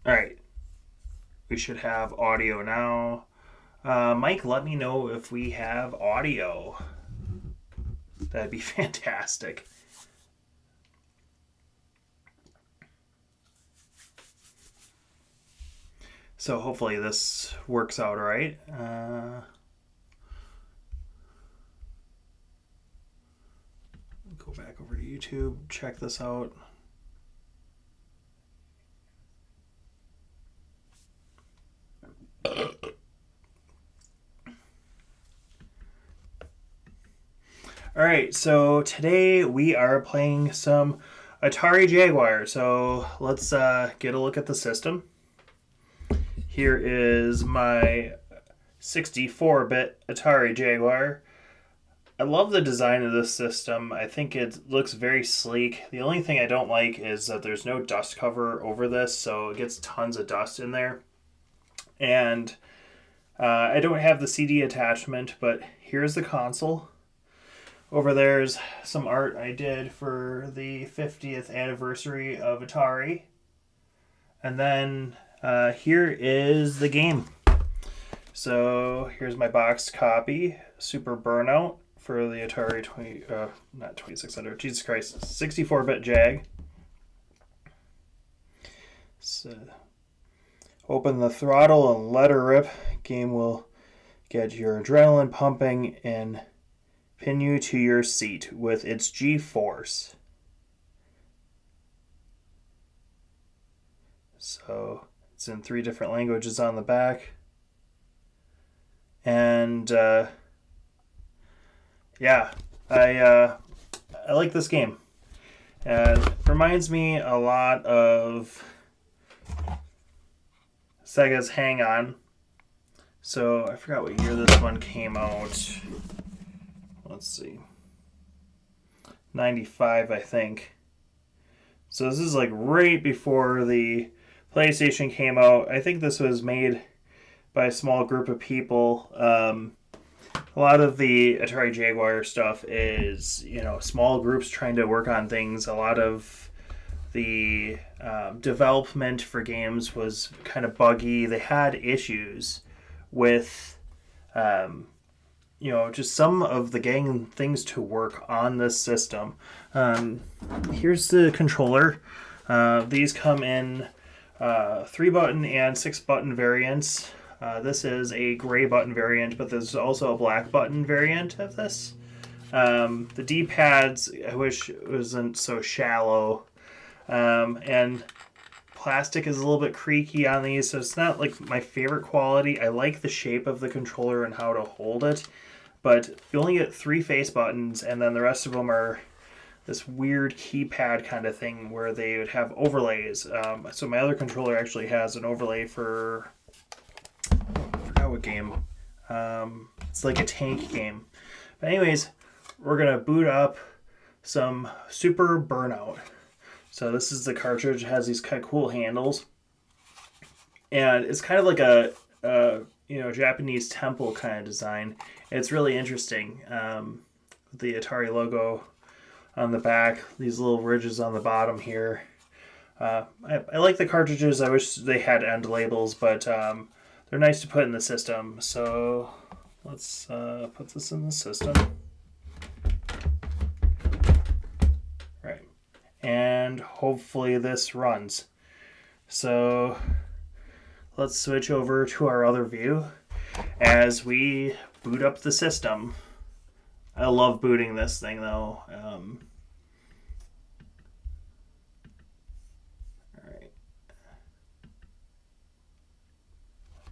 All right. We should have audio now. Mike, let me know if we have audio. That'd be fantastic. So hopefully this works out all right. Go back over to YouTube, check this out. All right, so today we are playing some Atari Jaguar. So let's get a look at the system. Here is my 64-bit Atari Jaguar. I love the design of this system. I think it looks very sleek. The only thing I don't like is that there's no dust cover over this, so it gets tons of dust in there. And I don't have the CD attachment, but here's the console. Over there's some art I did for the 50th anniversary of Atari. And then here is the game. So here's my boxed copy, Super Burnout for the Atari 2600, Jesus Christ, 64-bit Jag. So open the throttle and let her rip. Game will get your adrenaline pumping and pin you to your seat with its G-force. So it's in 3 different languages on the back. And yeah, I like this game. It reminds me a lot of Sega's Hang On. So I forgot what year this one came out. Let's see. 95, I think. So this is like right before the PlayStation came out. I think this was made by a small group of people. A lot of the Atari Jaguar stuff is, small groups trying to work on things. A lot of the development for games was kind of buggy. They had issues with just some of the getting things to work on this system. Here's the controller. These come in 3-button and 6-button variants. This is a gray button variant, but there's also a black button variant of this. The D-pads, I wish it wasn't so shallow. And plastic is a little bit creaky on these, so it's not like my favorite quality. I like the shape of the controller and how to hold it, but you only get 3 face buttons, and then the rest of them are this weird keypad kind of thing where they would have overlays. So my other controller actually has an overlay for, I forgot what game. It's like a tank game. But anyways, we're going to boot up some Super Burnout. So this is the cartridge. It has these kind of cool handles. And it's kind of like a Japanese temple kind of design. It's really interesting. The Atari logo on the back, these little ridges on the bottom here. I like the cartridges. I wish they had end labels, but they're nice to put in the system. So let's put this in the system. Right. And hopefully this runs. So let's switch over to our other view as we boot up the system. I love booting this thing though.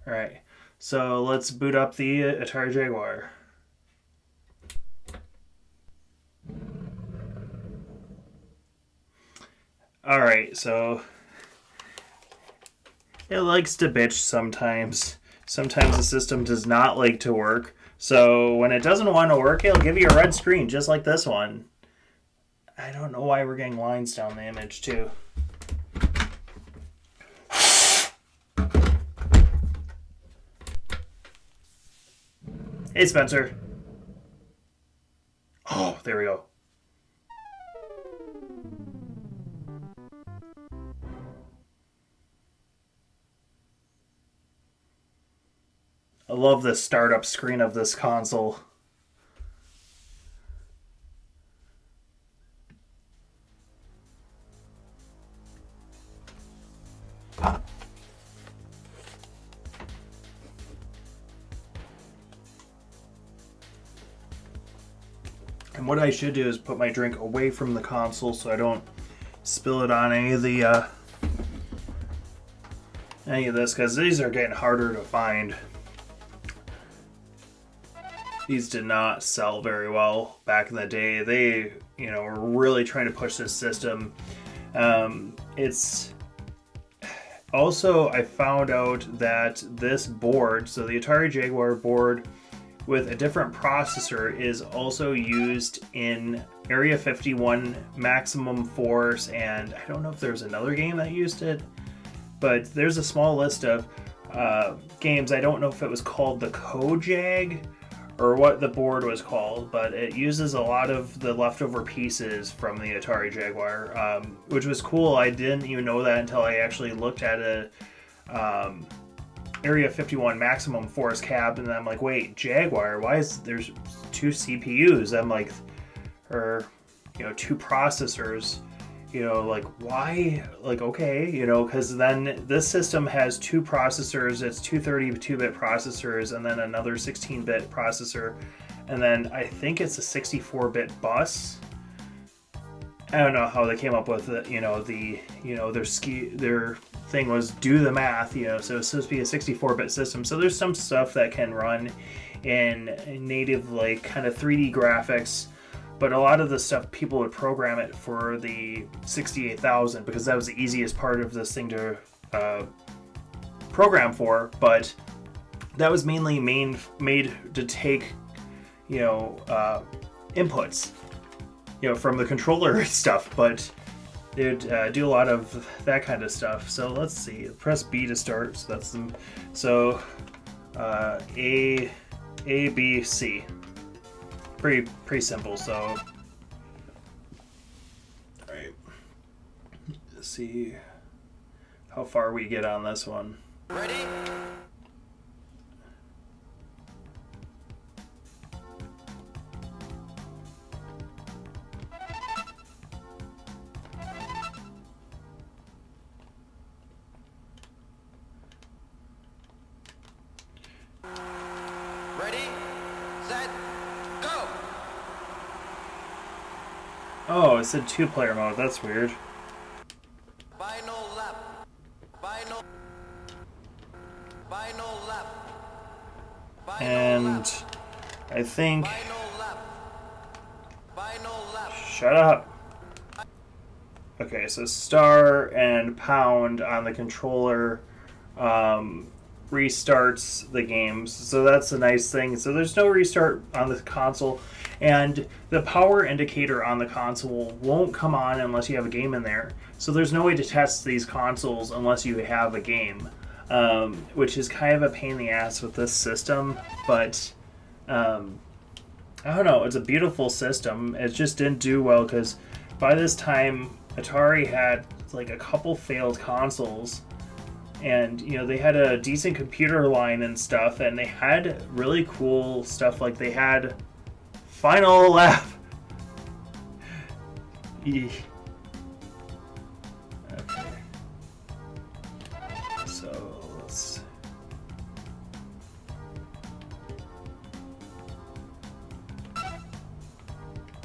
Alright, so let's boot up the Atari Jaguar. Alright, so it likes to bitch sometimes. Sometimes the system does not like to work. So when it doesn't want to work, it'll give you a red screen, just like this one. I don't know why we're getting lines down the image, too. Hey, Spencer. Oh, there we go. I love the startup screen of this console. And what I should do is put my drink away from the console so I don't spill it on any of this, because these are getting harder to find. These did not sell very well back in the day. They, were really trying to push this system. It's also, I found out that this board, so the Atari Jaguar board with a different processor, is also used in Area 51, Maximum Force, and I don't know if there's another game that used it, but there's a small list of games. I don't know if it was called the Kojag or what the board was called, but it uses a lot of the leftover pieces from the Atari Jaguar, which was cool. I didn't even know that until I actually looked at a Area 51 Maximum Force cab, and I'm like, wait, Jaguar, why is there's 2 CPUs? I'm like, or 2 processors, like, why? Like, okay, because then this system has 2 processors. It's 2 32-bit processors and then another 16-bit processor, and then I think it's a 64-bit bus. I don't know how they came up with it, their thing was do the math, so it's supposed to be a 64-bit system. So there's some stuff that can run in native, like, kind of 3D graphics, but a lot of the stuff people would program it for the 68,000 because that was the easiest part of this thing to program for, but that was mainly made to take, inputs, from the controller and stuff, but it would do a lot of that kind of stuff. So let's see, press B to start. So that's them. So A, B, C. Pretty simple. So all right, let's see how far we get on this one. Ready? Ready, set, go! Oh, it said 2-player mode. That's weird. Final lap. Final lap. And I think... Final lap. Final lap. Shut up. Okay, so star and pound on the controller restarts the games. So that's a nice thing. So there's no restart on the console, and the power indicator on the console won't come on unless you have a game in there. So there's no way to test these consoles unless you have a game, which is kind of a pain in the ass with this system. But I don't know, it's a beautiful system. It just didn't do well because by this time Atari had like a couple failed consoles, and they had a decent computer line and stuff, and they had really cool stuff. Like they had Final Lap. Okay. So let's...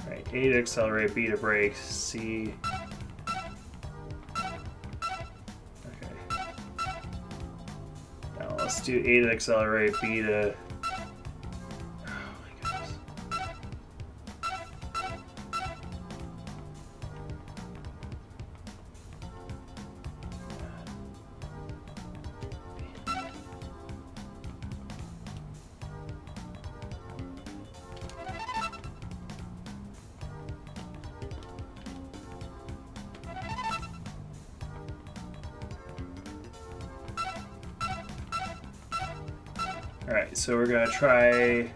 Alright, A to accelerate, B to brake, C... Let's do A to accelerate, B to... Oh my goodness. Alright, so we're gonna try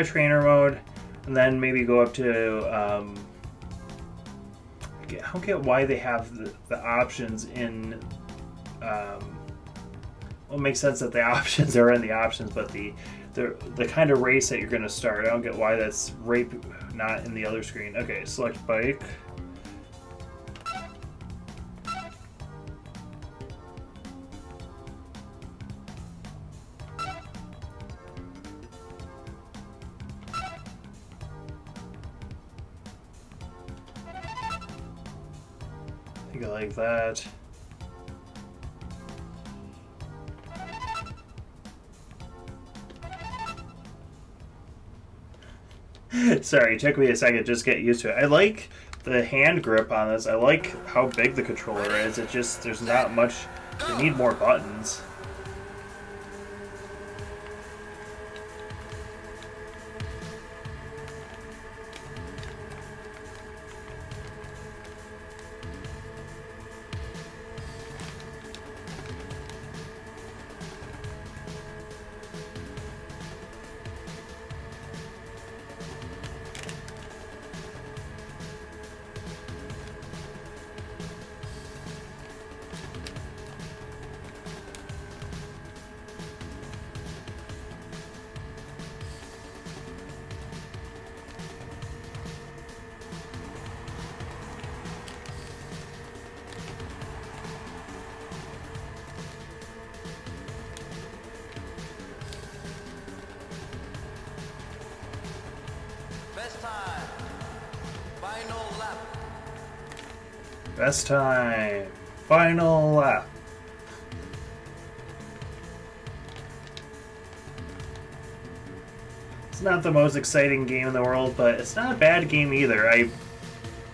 trainer mode, and then maybe go up to I don't get why they have the options in Well, it makes sense that the options are in the options, but the kind of race that you're going to start, I don't get why that's rape not in the other screen. Okay, select bike. I think I like that. Sorry, it took me a second to just get used to it. I like the hand grip on this. I like how big the controller is. It just, there's not much, they need more buttons. Best time. Final lap. Best time. Final lap. It's not the most exciting game in the world, but it's not a bad game either. I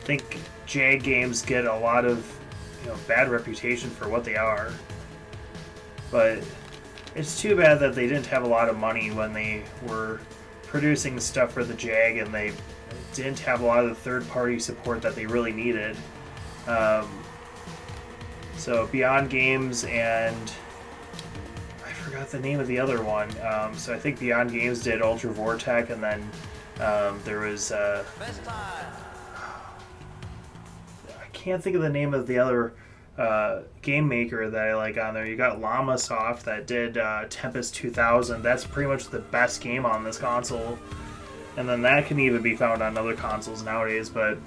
think Jag games get a lot of, bad reputation for what they are. But it's too bad that they didn't have a lot of money when they were producing stuff for the Jag, and they didn't have a lot of the third-party support that they really needed. So Beyond Games and I forgot the name of the other one. So I think Beyond Games did Ultra Vortec, and then there was Best time. I can't think of the name of the other game maker that I like on there. You got Llamasoft that did Tempest 2000. That's pretty much the best game on this console, and then that can even be found on other consoles nowadays. But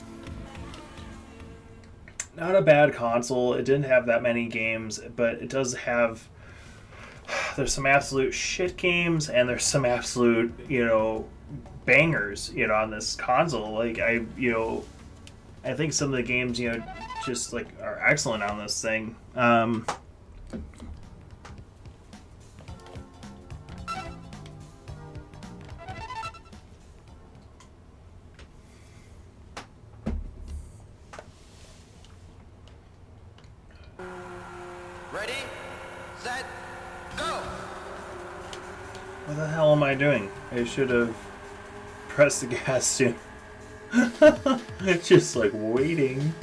not a bad console. It didn't have that many games, but it does have, there's some absolute shit games, and there's some absolute, bangers, on this console. Like, I think some of the games, just like are excellent on this thing. Ready, set, go. What the hell am I doing? I should have pressed the gas soon. It's just like waiting.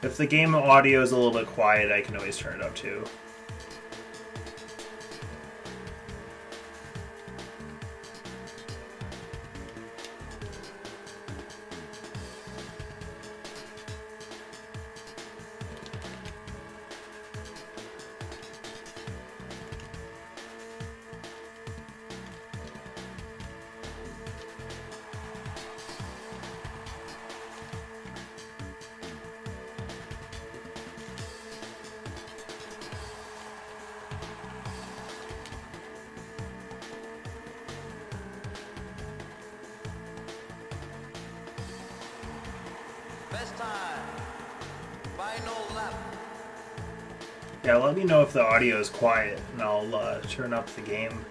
If the game audio is a little bit quiet, I can always turn it up too. Best time. Final lap. Yeah, let me know if the audio is quiet, and I'll turn up the game.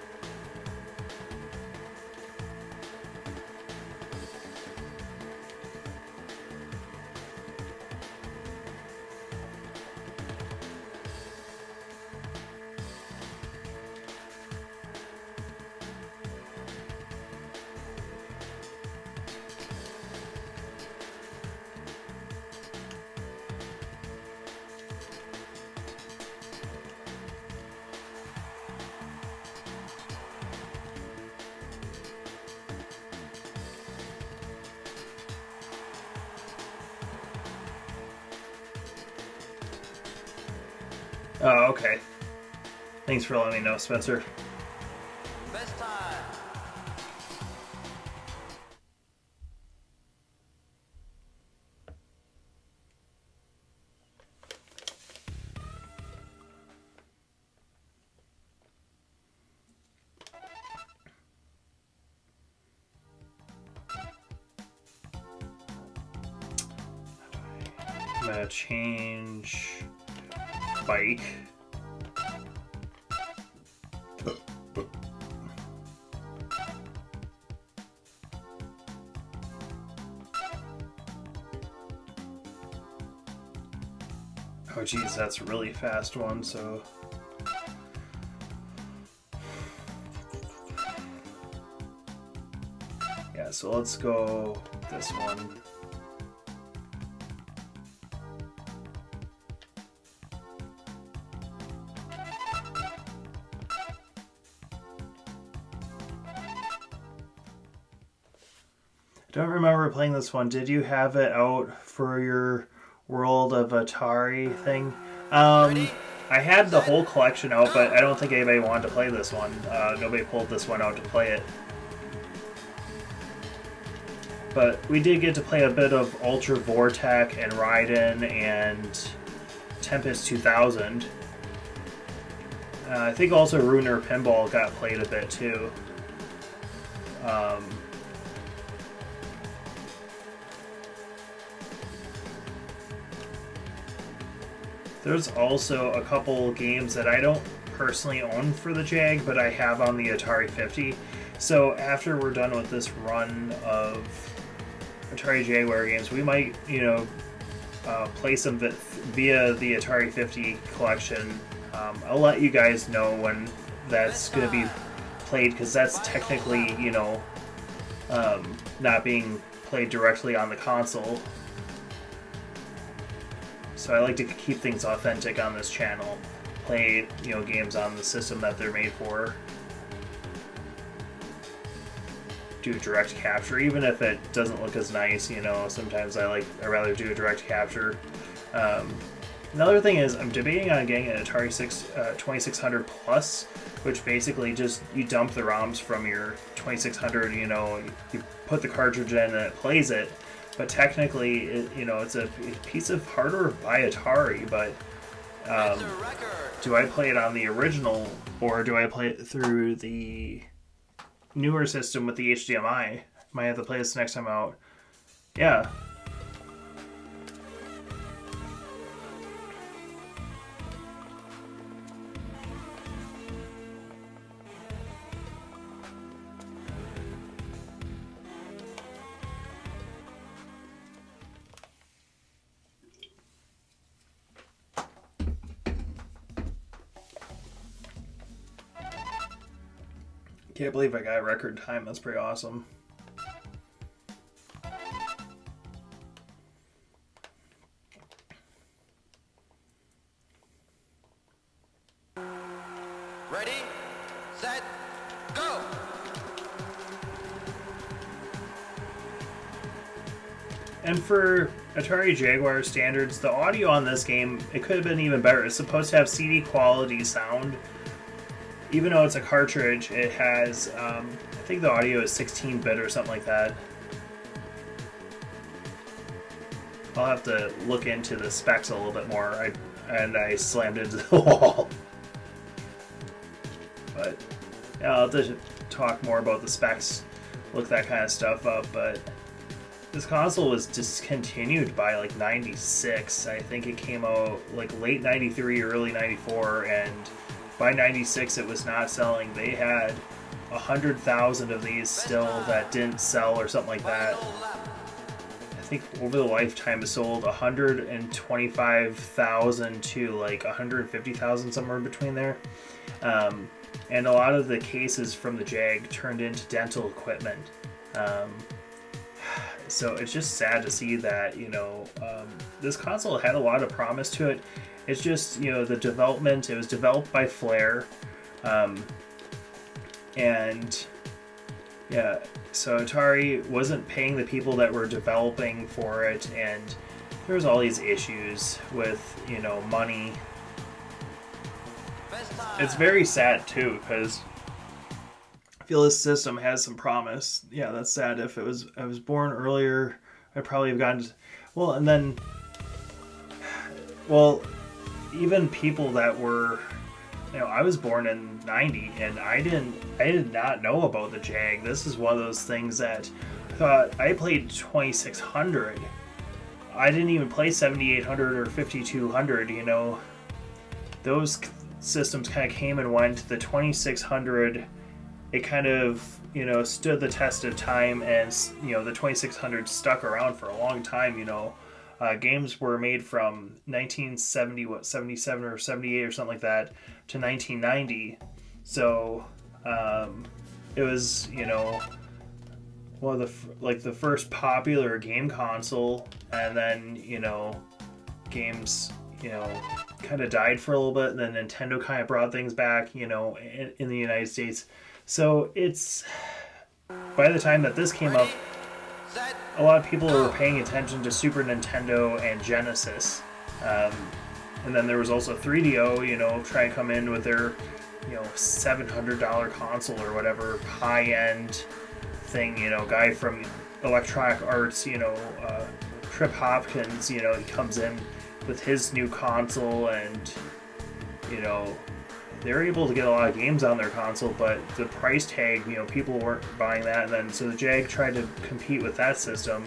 Oh, okay. Thanks for letting me know, Spencer. Best time. I'm gonna change bike. Oh geez, that's a really fast one, so... Yeah, so let's go this one. I don't remember playing this one. Did you have it out for your World of Atari thing? I had the whole collection out, but I don't think anybody wanted to play this one. Nobody pulled this one out to play it. But we did get to play a bit of Ultra Vortec and Raiden and Tempest 2000. I think also Ruiner Pinball got played a bit too. There's also a couple games that I don't personally own for the Jag, but I have on the Atari 50. So after we're done with this run of Atari Jaguar games, we might, play some via the Atari 50 collection. I'll let you guys know when that's going to be played, because that's technically, not being played directly on the console. So I like to keep things authentic on this channel. Play, games on the system that they're made for. Do direct capture, even if it doesn't look as nice, sometimes I'd rather do a direct capture. Another thing is, I'm debating on getting an Atari 2600 Plus, which basically just, you dump the ROMs from your 2600, you put the cartridge in and it plays it. But technically, it's a piece of hardware by Atari, but do I play it on the original, or do I play it through the newer system with the HDMI? Might have to play this next time out. Yeah. Can't believe I got a record time. That's pretty awesome. Ready, set, go! And for Atari Jaguar standards, the audio on this game, it could have been even better. It's supposed to have CD quality sound. Even though it's a cartridge, it has, I think the audio is 16-bit or something like that. I'll have to look into the specs a little bit more. I slammed into the wall. But yeah, I'll have to talk more about the specs, look that kind of stuff up. But this console was discontinued by 96. I think it came out late 93, early 94, and by 96 it was not selling. They had 100,000 of these still that didn't sell or something like that. I think over the lifetime it sold 125,000 to 150,000, somewhere in between there. And a lot of the cases from the Jag turned into dental equipment. So it's just sad to see that, this console had a lot of promise to it. It's just, the development, it was developed by Flare. And yeah, so Atari wasn't paying the people that were developing for it, and there was all these issues with, money it's very sad too, because I feel this system has some promise. Yeah, that's sad. If I was born earlier, I probably have gotten well, and then well, even people that were, I was born in '90, and I did not know about the Jag. This is one of those things that I thought I played 2600. I didn't even play 7800 or 5200. Those systems kind of came and went. The 2600, it kind of stood the test of time, and the 2600 stuck around for a long time. Games were made from 1970, 77 or 78 or something like that, to 1990. So it was one of the first popular game console, and then games kind of died for a little bit, and then Nintendo kind of brought things back in the United States. So it's, by the time that this came up, a lot of people were paying attention to Super Nintendo and Genesis. And then there was also 3DO, trying to come in with their, $700 console or whatever, high-end thing, guy from Electronic Arts, Trip Hopkins, he comes in with his new console, and, they're able to get a lot of games on their console, but the price tag, people weren't buying that, and then so the Jag tried to compete with that system,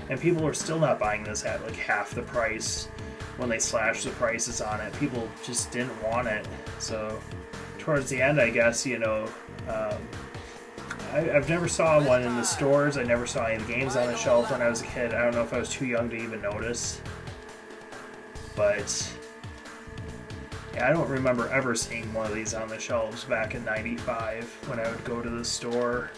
and people were still not buying this at like half the price when they slashed the prices on it. People just didn't want it. So towards the end, I guess, I've never saw one in the stores. I never saw any of the games on the shelf when I was a kid. I don't know if I was too young to even notice, but yeah, I don't remember ever seeing one of these on the shelves back in '95 when I would go to the store.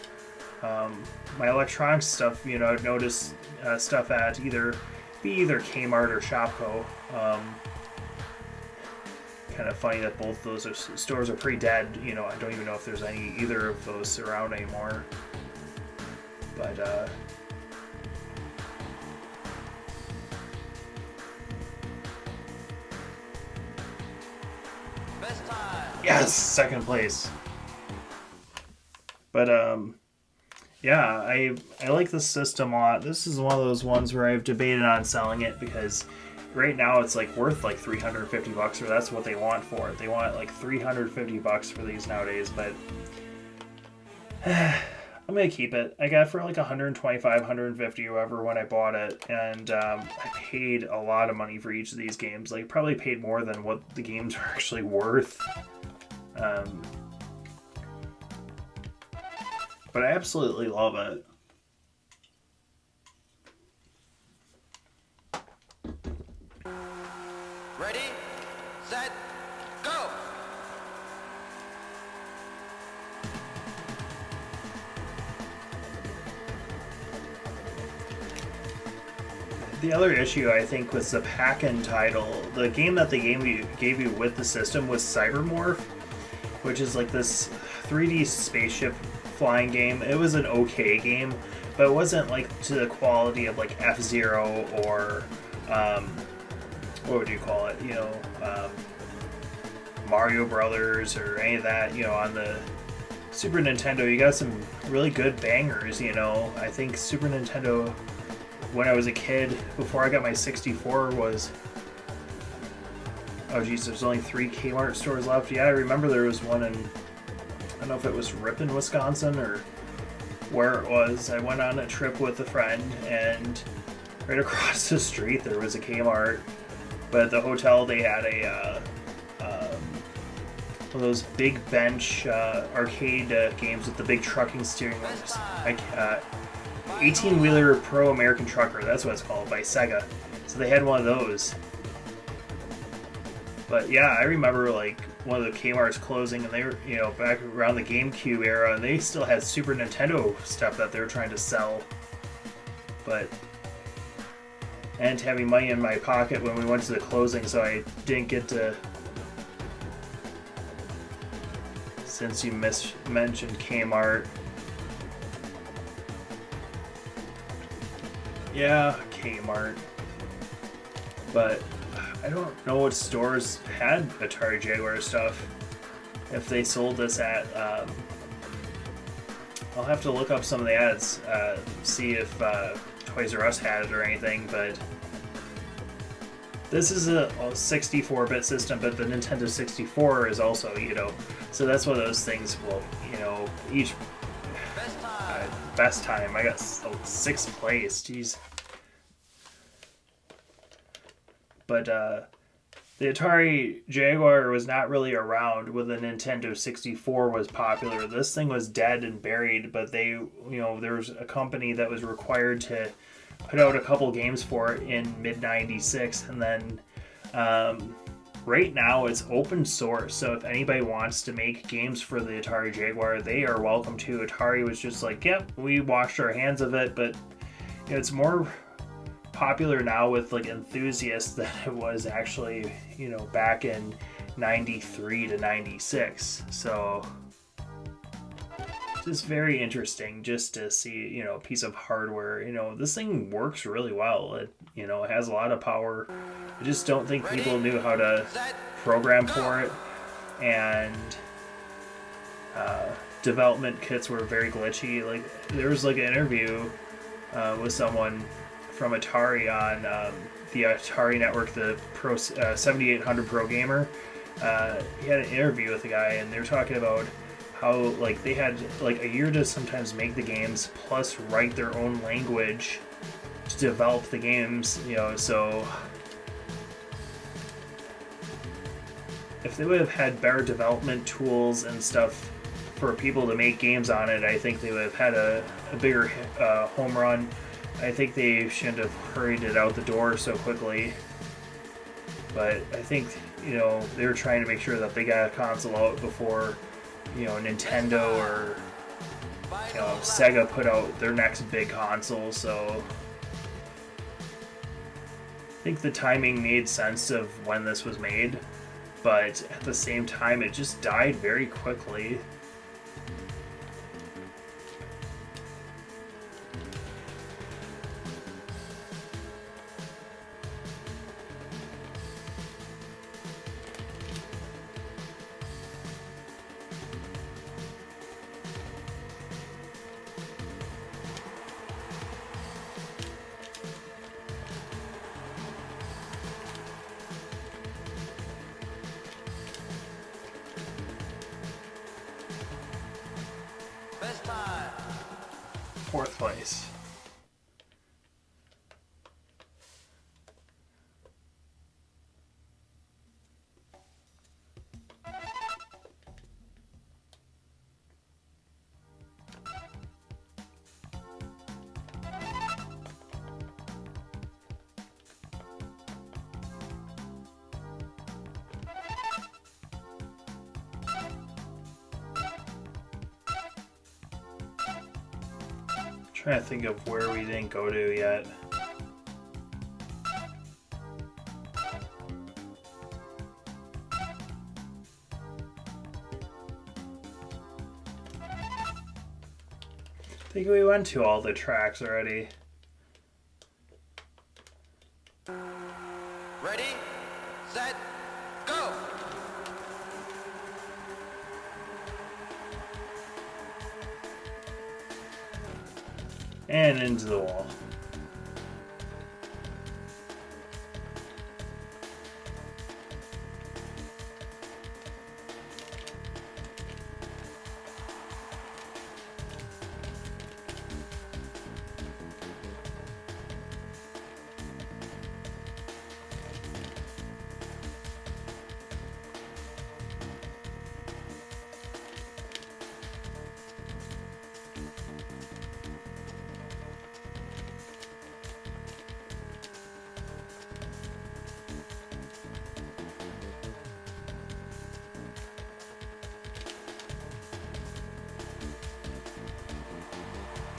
My electronics stuff, I'd notice stuff at either Kmart or Shopko. Kind of funny that both those stores are pretty dead. I don't even know if there's either of those around anymore. But Best time. yes, second place. But yeah, I like this system a lot. This is one of those ones where I've debated on selling it, because right now it's like worth like $350, or that's what they want for it. They want like $350 for these nowadays, but I'm gonna keep it. I got it for like $125, $150, whatever when I bought it, and I paid a lot of money for each of these games. Like probably paid more than what the games are actually worth. But I absolutely love it. Ready, set, go! The other issue, I think, was the pack-in title. The game that they gave you with the system was Cybermorph, which is like this 3D spaceship flying game. It was an okay game, but it wasn't like to the quality of like F-Zero or what would you call it? Mario Brothers or any of that. On the Super Nintendo, you got some really good bangers. I think Super Nintendo, when I was a kid, before I got my 64, was, oh geez, there's only 3 Kmart stores left. Yeah, I remember there was one in, I don't know if it was Ripon, Wisconsin, or where it was. I went on a trip with a friend, and right across the street there was a Kmart. But at the hotel they had one of those big bench arcade games with the big trucking steering wheels. 18-wheeler Pro American Trucker, that's what it's called, by Sega. So they had one of those. But yeah, I remember like one of the Kmart's closing, and they were, back around the GameCube era, and they still had Super Nintendo stuff that they were trying to sell. But, and having money in my pocket when we went to the closing, so I didn't get to, since you mentioned Kmart. Yeah, Kmart. But I don't know what stores had Atari Jaguar stuff. if they sold this at. I'll have to look up some of the ads, see if Toys R Us had it or anything, but this is a 64-bit system, but the Nintendo 64 is also, so that's one of those things, each best time. I got 6th place, jeez. But the Atari Jaguar was not really around when the Nintendo 64 was popular. This thing was dead and buried, but there was a company that was required to put out a couple games for it in mid-96, and then right now it's open source, so if anybody wants to make games for the Atari Jaguar, they are welcome to. Atari was just like, yep, we washed our hands of it, but it's more popular now with enthusiasts than it was actually back in 93 to 96. So just very interesting just to see a piece of hardware. This thing works really well. It it has a lot of power. I just don't think people knew how to program for it, and development kits were very glitchy. There was an interview with someone from Atari on the Atari network, the Pro 7800 Pro Gamer. He had an interview with the guy, and they were talking about how they had a year to sometimes make the games, plus write their own language to develop the games. So if they would have had better development tools and stuff for people to make games on it, I think they would have had a bigger home run. I think they shouldn't have hurried it out the door so quickly. But I think, they were trying to make sure that they got a console out before, Nintendo or, Sega put out their next big console. So I think the timing made sense of when this was made. But at the same time, it just died very quickly. Best time. 4th place. Trying to think of where we didn't go to yet. I think we went to all the tracks already. Ready, set, go! And into the wall.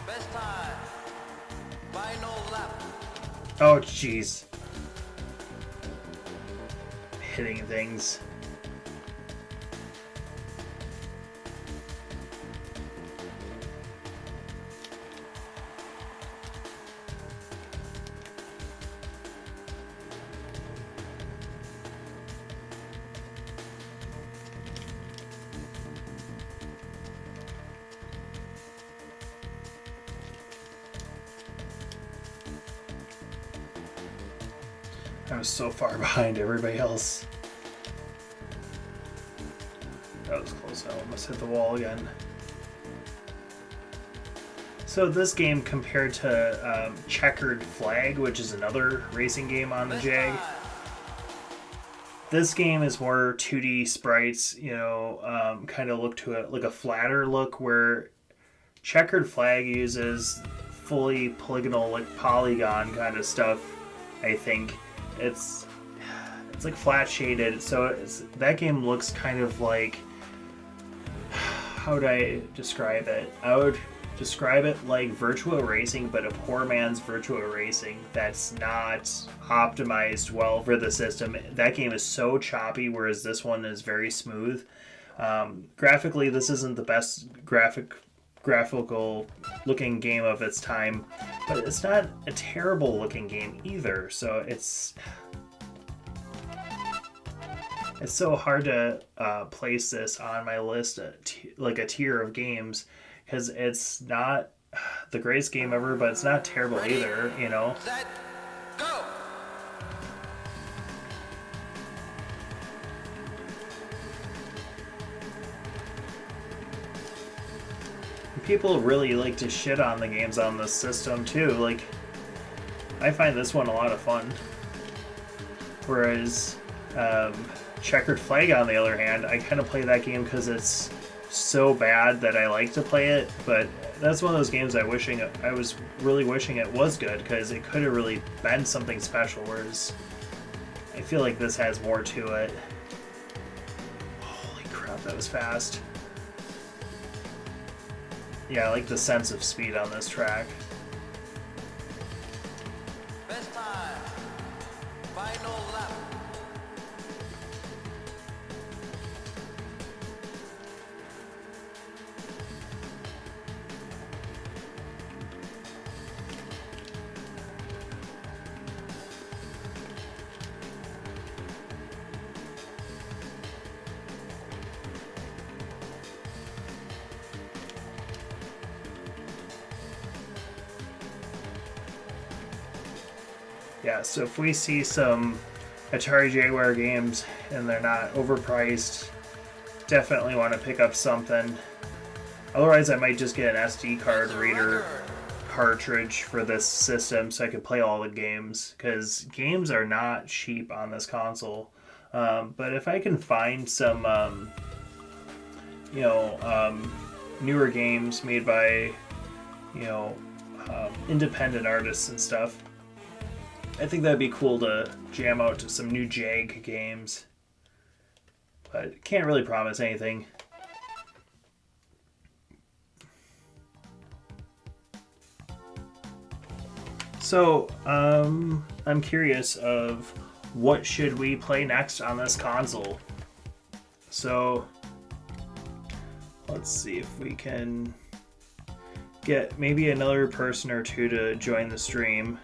Best time. Final lap. Oh, jeez. Hitting things. I was so far behind everybody else. That was close. I almost hit the wall again. So this game, compared to Checkered Flag, which is another racing game on the Jag, this game is more 2D sprites, kind of look to it like a flatter look, where Checkered Flag uses fully polygonal, like polygon kind of stuff. I think it's like flat shaded, so that game looks kind of like, how would I describe it? I would describe it like Virtua Racing, but a poor man's Virtua Racing that's not optimized well for the system. That game is so choppy, whereas this one is very smooth. Graphically, this isn't the best graphical looking game of its time, but it's not a terrible looking game either. So it's so hard to place this on my list, like a tier of games, because it's not the greatest game ever, but it's not terrible either, Set, go! People really like to shit on the games on this system too. Like, I find this one a lot of fun. Whereas Checkered Flag, on the other hand, I kind of play that game because it's so bad that I like to play it. But that's one of those games I was really wishing it was good, because it could have really been something special. Whereas I feel like this has more to it. Holy crap, that was fast. Yeah, I like the sense of speed on this track. Best time. Final lap. Yeah, so if we see some Atari Jaguar games and they're not overpriced, definitely want to pick up something. Otherwise, I might just get an SD card reader cartridge for this system so I could play all the games, because games are not cheap on this console. But if I can find some, newer games made by, independent artists and stuff, I think that'd be cool to jam out to some new Jag games. But can't really promise anything. So, I'm curious of what should we play next on this console. So, let's see if we can get maybe another person or two to join the stream.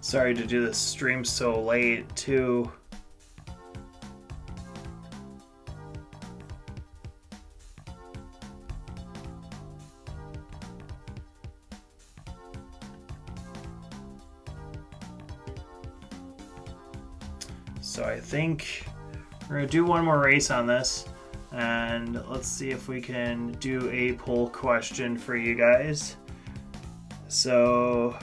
Sorry to do this stream so late, too. So I think we're going to do one more race on this, and let's see if we can do a poll question for you guys. So...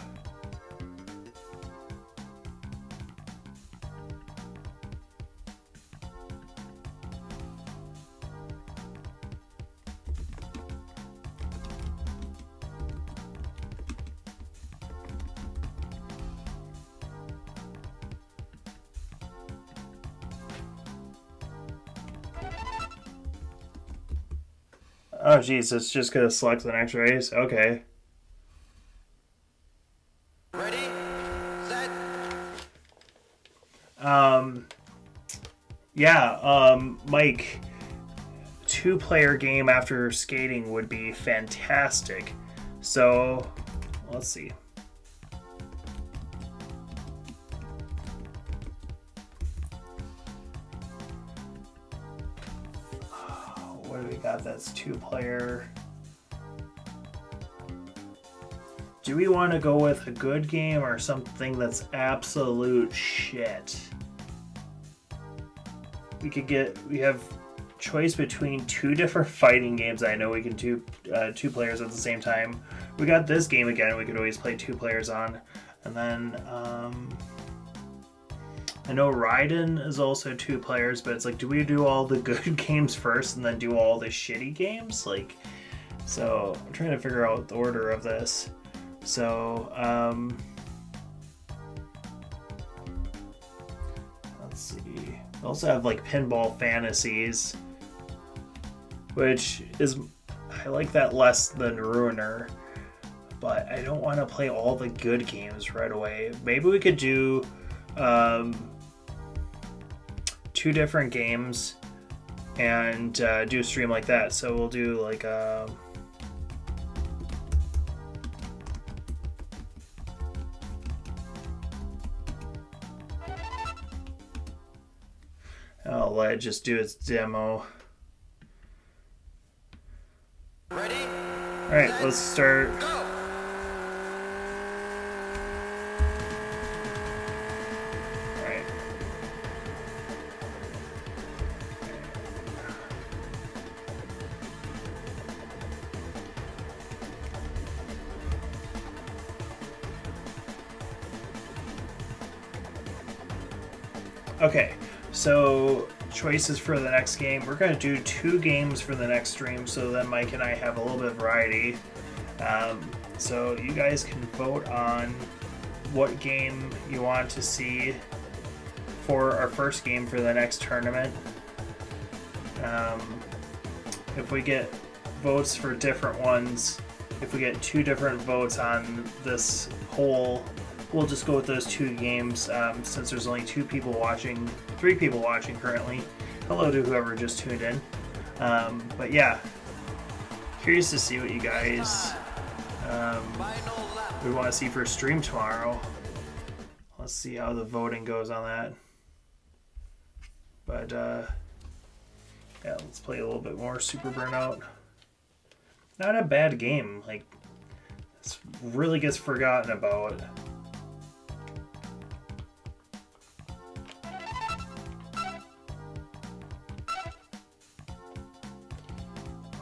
oh geez, it's just gonna select the next race? Okay. Ready, set. Mike, 2-player game after skating would be fantastic. So, let's see. what do we got that's 2-player? Do we want to go with a good game or something that's absolute shit? We have choice between 2 different fighting games. I know we can do 2 players at the same time. We got this game again. We could always play 2 players on. And then I know Raiden is also 2 players, but it's like, do we do all the good games first and then do all the shitty games? Like, so I'm trying to figure out the order of this. So, let's see. We also have like Pinball Fantasies, which is, I like that less than Ruiner, but I don't want to play all the good games right away. Maybe we could do 2 different games and do a stream like that. So we'll do like I'll let it just do its demo. Ready? Alright, let's start. Go! Alright. Okay, so choices for the next game. We're going to do 2 games for the next stream so that Mike and I have a little bit of variety. So you guys can vote on what game you want to see for our first game for the next tournament. If we get votes for different ones, if we get 2 different votes on this poll, we'll just go with those 2 games since there's only 3 people watching currently. Hello to whoever just tuned in. But yeah, curious to see what you guys we want to see for a stream tomorrow. Let's see how the voting goes on that. But yeah, let's play a little bit more Super Burnout. Not a bad game. Like, it really gets forgotten about.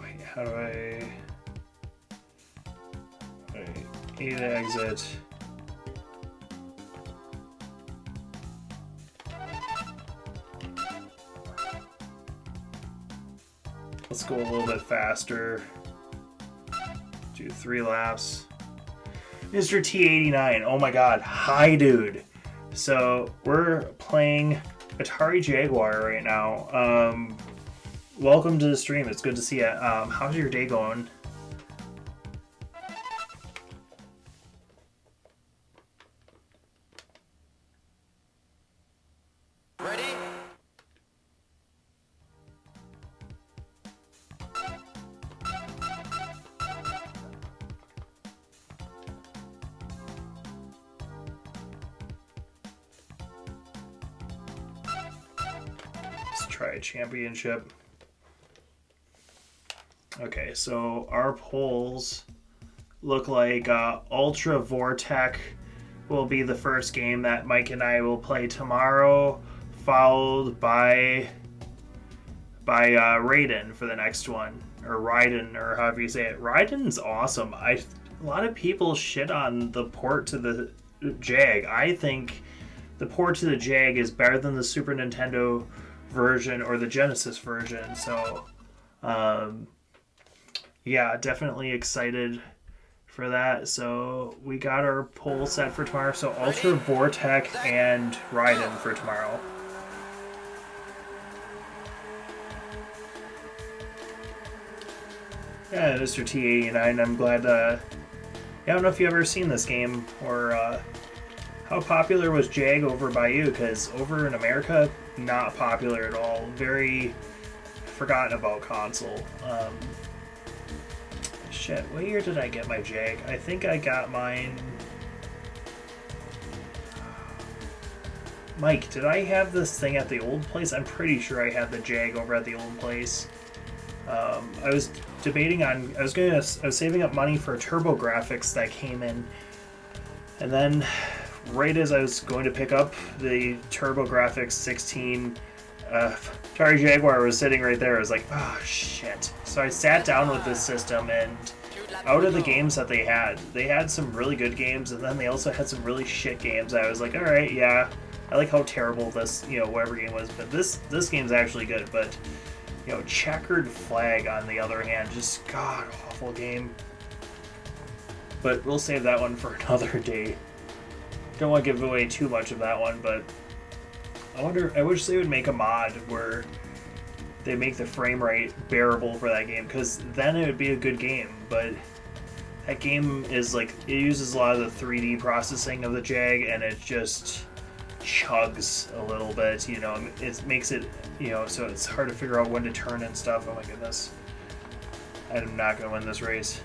Wait, how do I... Wait, A to exit. Let's go a little bit faster. Do 3 laps. Mr. T89. Oh my god. Hi, dude. So, we're playing Atari Jaguar right now. Welcome to the stream. It's good to see you. How's your day going? Ready? Let's try a championship. Okay, so our polls look like Ultra Vortec will be the first game that Mike and I will play tomorrow, followed by Raiden for the next one, or Raiden, or however you say it. Raiden's awesome. A lot of people shit on the port to the Jag. I think the port to the Jag is better than the Super Nintendo version or the Genesis version. So, yeah, definitely excited for that. So we got our poll set for tomorrow. So Ultra Vortec and Raiden for tomorrow. Yeah, Mr. T89, I'm glad. I don't know if you've ever seen this game or how popular was Jag over by you, because over in America, not popular at all. Very forgotten about console. Shit, what year did I get my Jag? I think I got mine... Mike, did I have this thing at the old place? I'm pretty sure I had the Jag over at the old place. I was debating on, I was saving up money for TurboGrafx that came in, and then right as I was going to pick up the TurboGrafx 16, Atari Jaguar was sitting right there. I was like, oh shit. So I sat down with this system, and out of the games that they had some really good games, and then they also had some really shit games. I was like, all right, yeah, I like how terrible this, whatever game was, but this game's actually good. But Checkered Flag, on the other hand, just god awful game. But we'll save that one for another day. Don't want to give away too much of that one, but I wish they would make a mod where they make the frame rate bearable for that game, because then it would be a good game. But that game is like, it uses a lot of the 3D processing of the Jag, and it just chugs a little bit, it makes it, so it's hard to figure out when to turn and stuff. Oh my goodness. I'm not going to win this race.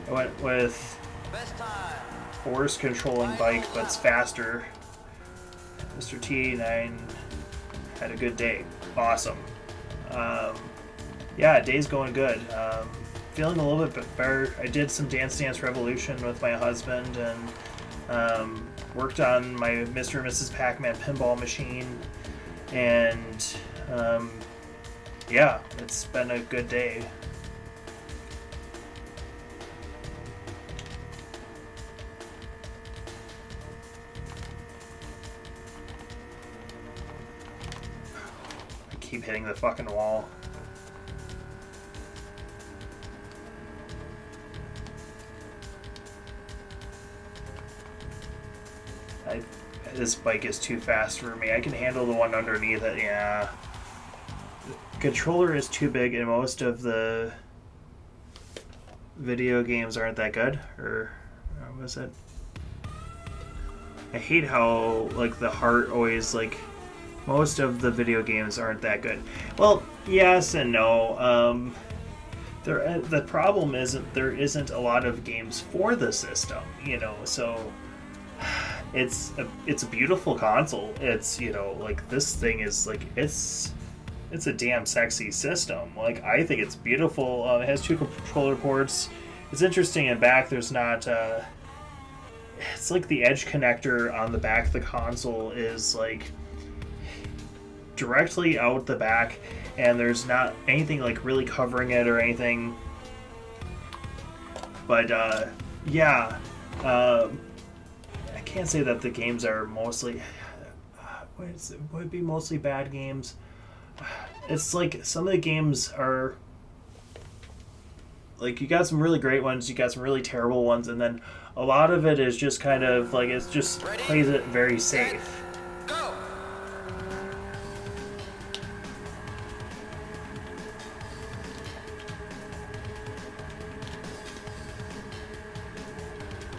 I went with worst controlling bike, but it's faster. Mr. T9 had a good day. Awesome. Yeah, day's going good. Feeling a little bit better. I did some Dance Dance Revolution with my husband, and worked on my Mr. and Mrs. Pac-Man pinball machine, and yeah, it's been a good day. I keep hitting the fucking wall. This bike is too fast for me. I can handle the one underneath it, yeah. The controller is too big, and most of the video games aren't that good. Or what was it? I hate how, like, the heart always, like, most of the video games aren't that good. Well, yes and no. The problem isn't there isn't a lot of games for the system, so it's a beautiful console. It's, like, this thing is, like, it's a damn sexy system. Like, I think it's beautiful. It has 2 controller ports. It's interesting in back there's not, it's like the edge connector on the back of the console is, like, directly out the back, and there's not anything, like, really covering it or anything. But, yeah, I can't say that the games are mostly, would it be mostly bad games? It's like some of the games are, like, you got some really great ones, you got some really terrible ones, and then a lot of it is just kind of like, it's just plays it very safe. Go!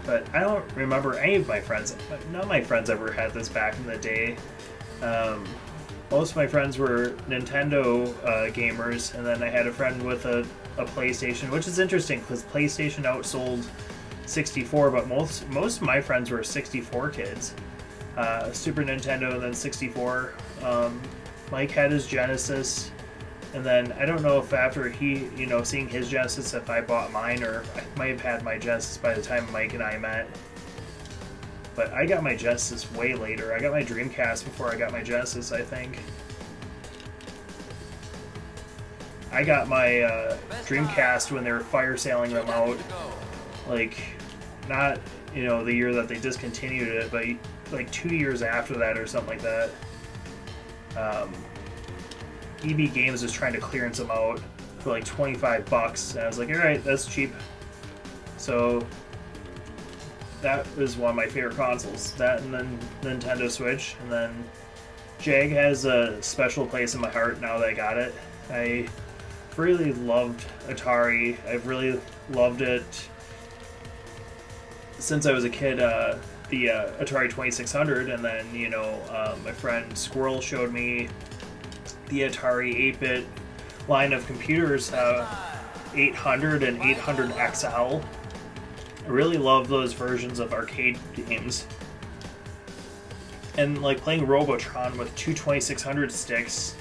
But I don't remember any of my friends. None of my friends ever had this back in the day. Most of my friends were Nintendo gamers, and then I had a friend with a PlayStation, which is interesting because PlayStation outsold 64, but most of my friends were 64 kids. Super Nintendo and then 64. Mike had his Genesis, and then I don't know if after he, seeing his Genesis, if I bought mine, or I might have had my Genesis by the time Mike and I met. But I got my Genesis way later. I got my Dreamcast before I got my Genesis, I think. I got my Dreamcast when they were fire sailing them out. Like, not, the year that they discontinued it, but like 2 years after that or something like that. EB Games was trying to clearance them out for like $25, and I was like, alright, that's cheap. So that was one of my favorite consoles. That, and then Nintendo Switch, and then Jag has a special place in my heart now that I got it. I really loved Atari. I've really loved it since I was a kid. The Atari 2600, and then my friend Squirrel showed me the Atari 8-bit line of computers, 800 and 800 XL. I really love those versions of arcade games. And like playing Robotron with two 2600 sticks,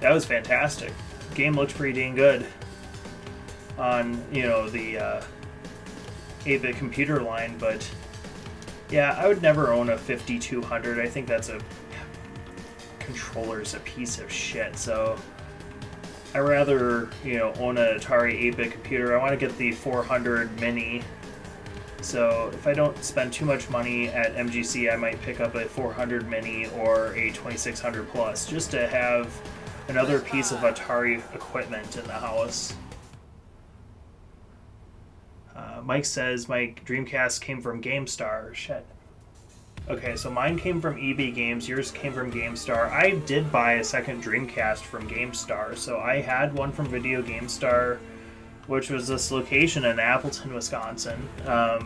that was fantastic. game looked pretty dang good on, you know, the 8-bit computer line, but yeah, I would never own a 5200. I think that's a controller's a piece of shit, so I rather, you know, own an Atari 8-bit computer. I want to get the 400 mini, so if I don't spend too much money at MGC, I might pick up a 400 mini or a 2600 plus, just to have another piece of Atari equipment in the house. Mike says my Dreamcast came from GameStar. Shit. Okay, so mine came from EB Games, yours came from GameStar. I did buy a second Dreamcast from GameStar, so I had one from Video GameStar, which was this location in Appleton, Wisconsin. God,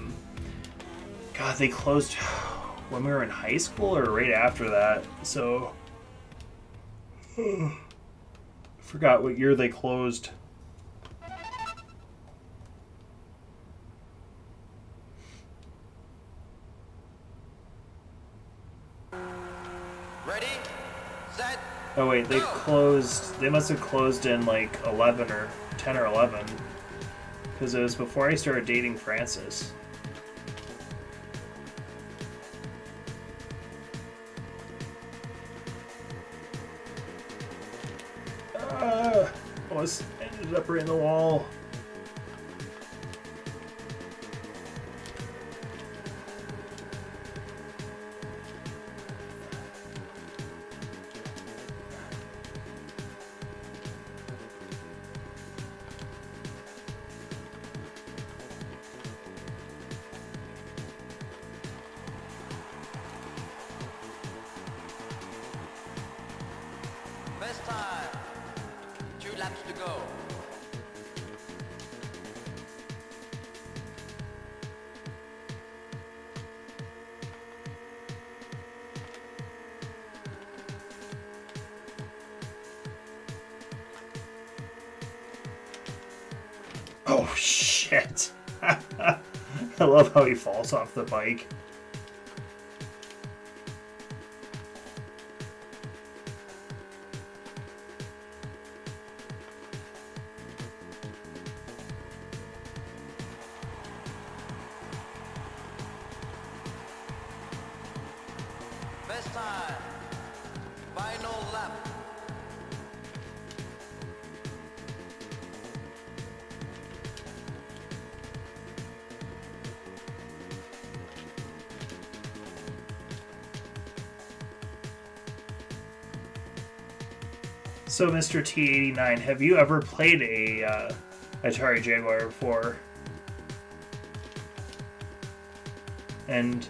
they closed when we were in high school or right after that, so I forgot what year they closed. Ready, set. Oh wait, they closed. They must have closed in like 11 or 10 or 11, because it was before I started dating Francis. Almost ended up right in the wall. Best time. 2 laps to go. Oh shit. I love how he falls off the bike. Best time. Final lap. So, Mr. T89, have you ever played a Atari Jaguar before? And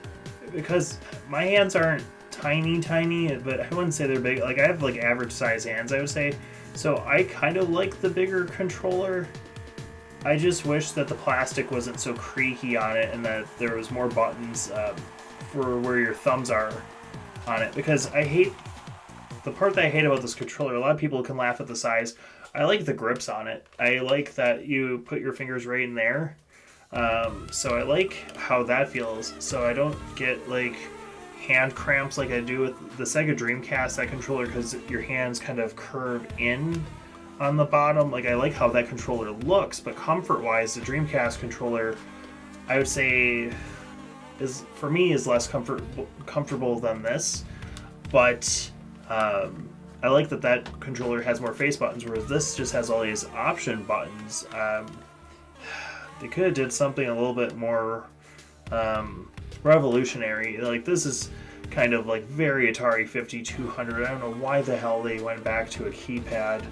because my hands aren't tiny, but I wouldn't say they're big. Like, I have like average size hands, I would say. So I kind of like the bigger controller. I just wish that the plastic wasn't so creaky on it and that there was more buttons for where your thumbs are on it. Because I hate the part that I hate about this controller. A lot of people can laugh at the size. I like the grips on it. I like that you put your fingers right in there. So I like how that feels. So I don't get like hand cramps like I do with the Sega Dreamcast, that controller, because your hands kind of curve in on the bottom. Like, I like how that controller looks, but comfort wise, the Dreamcast controller, I would say, is for me is less comfortable than this. But I like that controller has more face buttons, whereas this just has all these option buttons. They could have did something a little bit more revolutionary. Like, this is kind of like very Atari 5200. I don't know why the hell they went back to a keypad.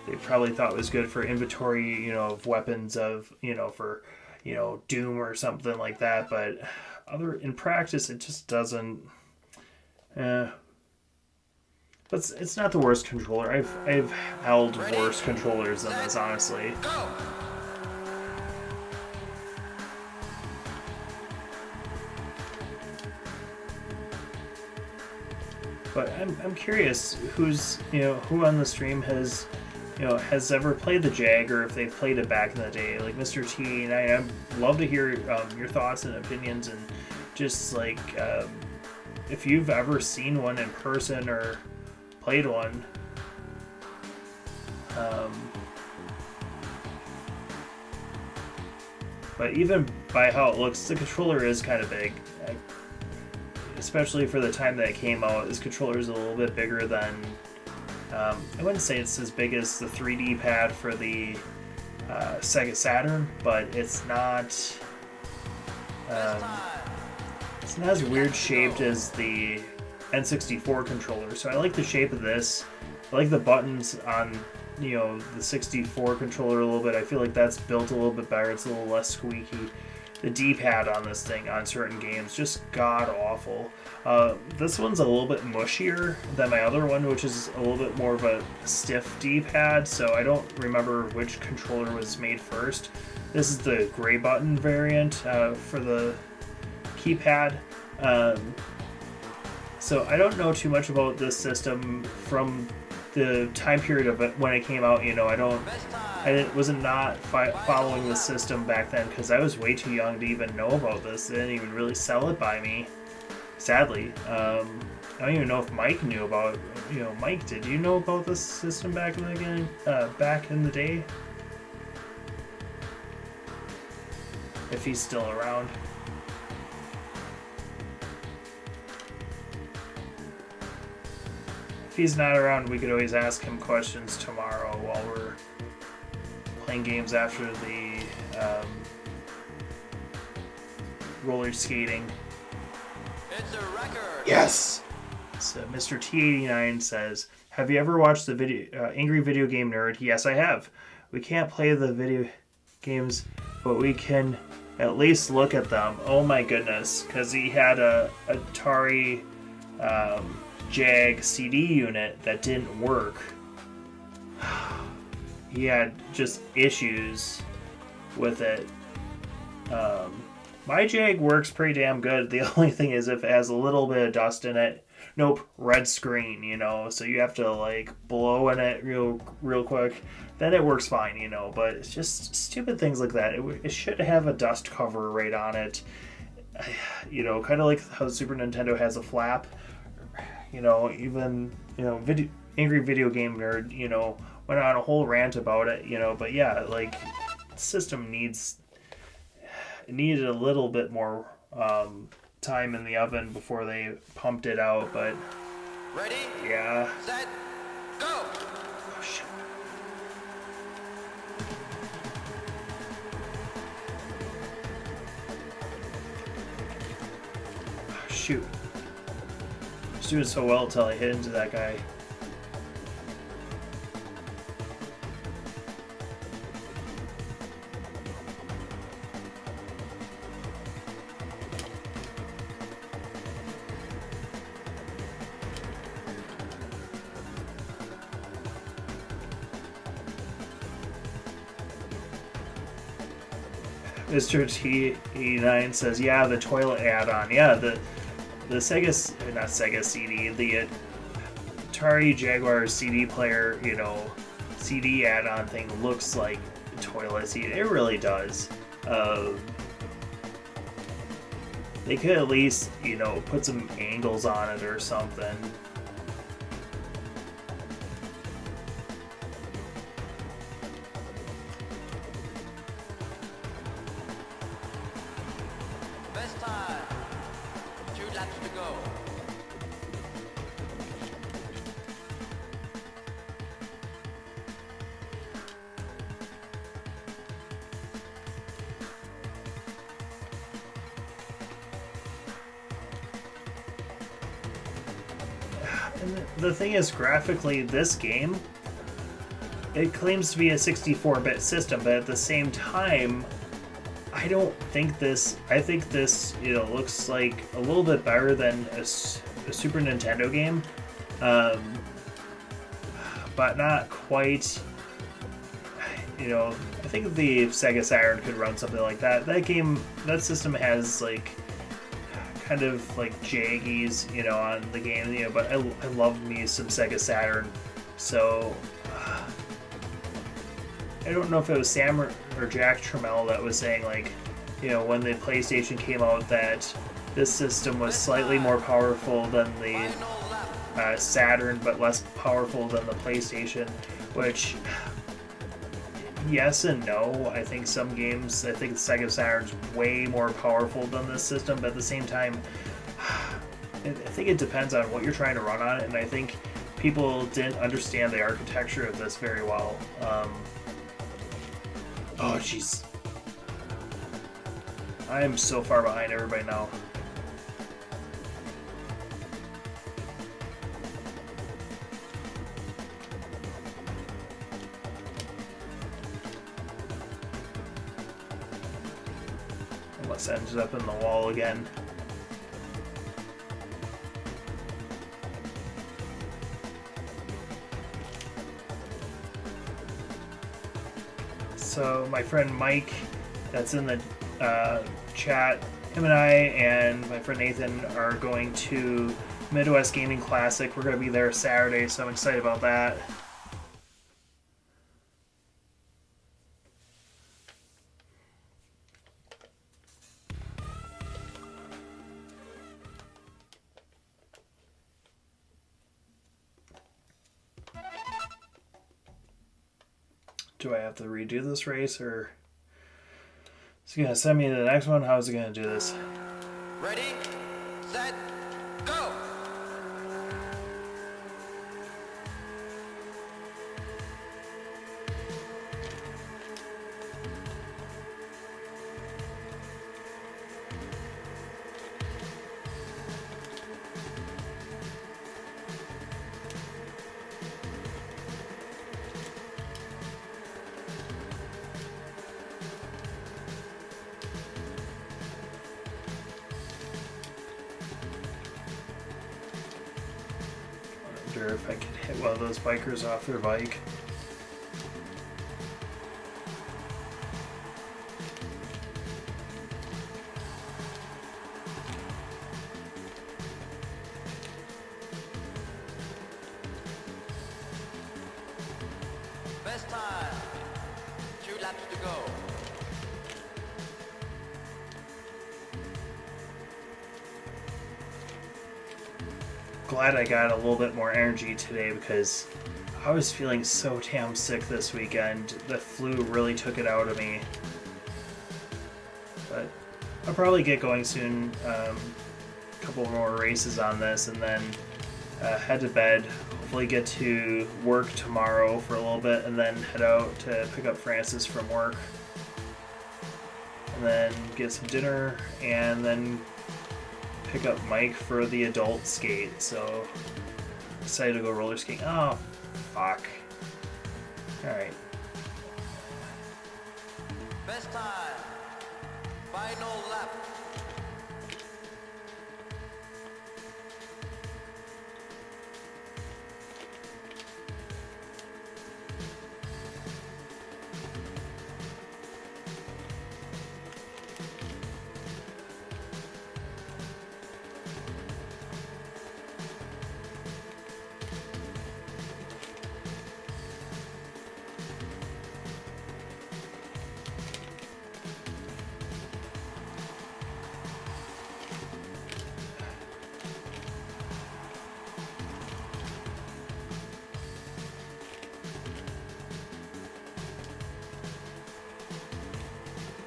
They probably thought it was good for inventory, you know, of weapons of, you know, for, you know, Doom or something like that. But in practice, it just doesn't. But it's not the worst controller. I've held worse controllers than this, honestly. Go! But I'm curious who on the stream has ever played the Jag, or if they've played it back in the day. Like Mr. T, and I'd love to hear your thoughts and opinions, and just like if you've ever seen one in person or played one. But even by how it looks, the controller is kind of big. Especially for the time that it came out, this controller is a little bit bigger than... I wouldn't say it's as big as the 3D pad for the Sega Saturn, but it's not... it's not as weird shaped as the N64 controller. So I like the shape of this. I like the buttons on, you know, the 64 controller a little bit. I feel like that's built a little bit better. It's a little less squeaky. The D-pad on this thing on certain games, just god-awful. This one's a little bit mushier than my other one, which is a little bit more of a stiff D-pad, so I don't remember which controller was made first. This is the gray button variant for the keypad. So I don't know too much about this system from the time period of it when it came out. You know, wasn't following the system back then because I was way too young to even know about this. They didn't even really sell it by me, sadly. I don't even know if Mike knew about it. You know, Mike, did you know about this system back in the day? If he's still around. If he's not around, we could always ask him questions tomorrow while we're playing games after the roller skating. It's a record. Yes! So Mr. T89 says, have you ever watched the Angry Video Game Nerd? Yes, I have. We can't play the video games, but we can at least look at them. Oh my goodness, because he had a Atari Jag CD unit that didn't work. He had just issues with it. My Jag works pretty damn good. The only thing is if it has a little bit of dust in it, nope, red screen, you know, so you have to like blow in it real quick, then it works fine, you know. But it's just stupid things like that. It should have a dust cover right on it, you know, kind of like how Super Nintendo has a flap. You know, even, you know, Angry Video Game Nerd, you know, went on a whole rant about it, you know. But yeah, like, the system needed a little bit more time in the oven before they pumped it out. But Ready? Yeah. Set. Go. Oh, shit. Oh, shoot. I was doing so well until I hit into that guy. Mr. T89 says, yeah, the toilet add-on. Yeah, the not Sega CD, the Atari Jaguar CD player, you know, CD add-on thing looks like a toilet seat. It really does. They could at least, you know, put some angles on it or something. Best time. 2 laps to go. And the thing is, graphically, this game, it claims to be a 64-bit system, but at the same time, I think this, you know, looks like a little bit better than a Super Nintendo game, but not quite. You know, I think the Sega Saturn could run something like that. That system has like kind of like jaggies, you know, on the game, you know. But I love me some Sega Saturn, so. I don't know if it was Sam or Jack Trammell that was saying, like, you know, when the PlayStation came out that this system was slightly more powerful than the Final lap. Saturn, but less powerful than the PlayStation, which, yes and no. I think some games, I think the Sega Saturn's way more powerful than this system, but at the same time, I think it depends on what you're trying to run on it, and I think people didn't understand the architecture of this very well. Oh, jeez. I am so far behind everybody now. Almost ended up in the wall again. So my friend Mike, that's in the chat, him and I and my friend Nathan are going to Midwest Gaming Classic. We're going to be there Saturday, so I'm excited about that. Do I have to redo this race, or is he going to send me to the next one? How is he going to do this? Ready, set, go! If I can hit one of those bikers off their bike. Best time. 2 laps to go. Glad I got a little bit more energy today because I was feeling so damn sick this weekend. The flu really took it out of me. But I'll probably get going soon. A couple more races on this and then head to bed. Hopefully get to work tomorrow for a little bit and then head out to pick up Francis from work. And then get some dinner and then pick up Mike for the adult skate, so excited to go roller skating. Oh, fuck. Alright. Best time. Final lap.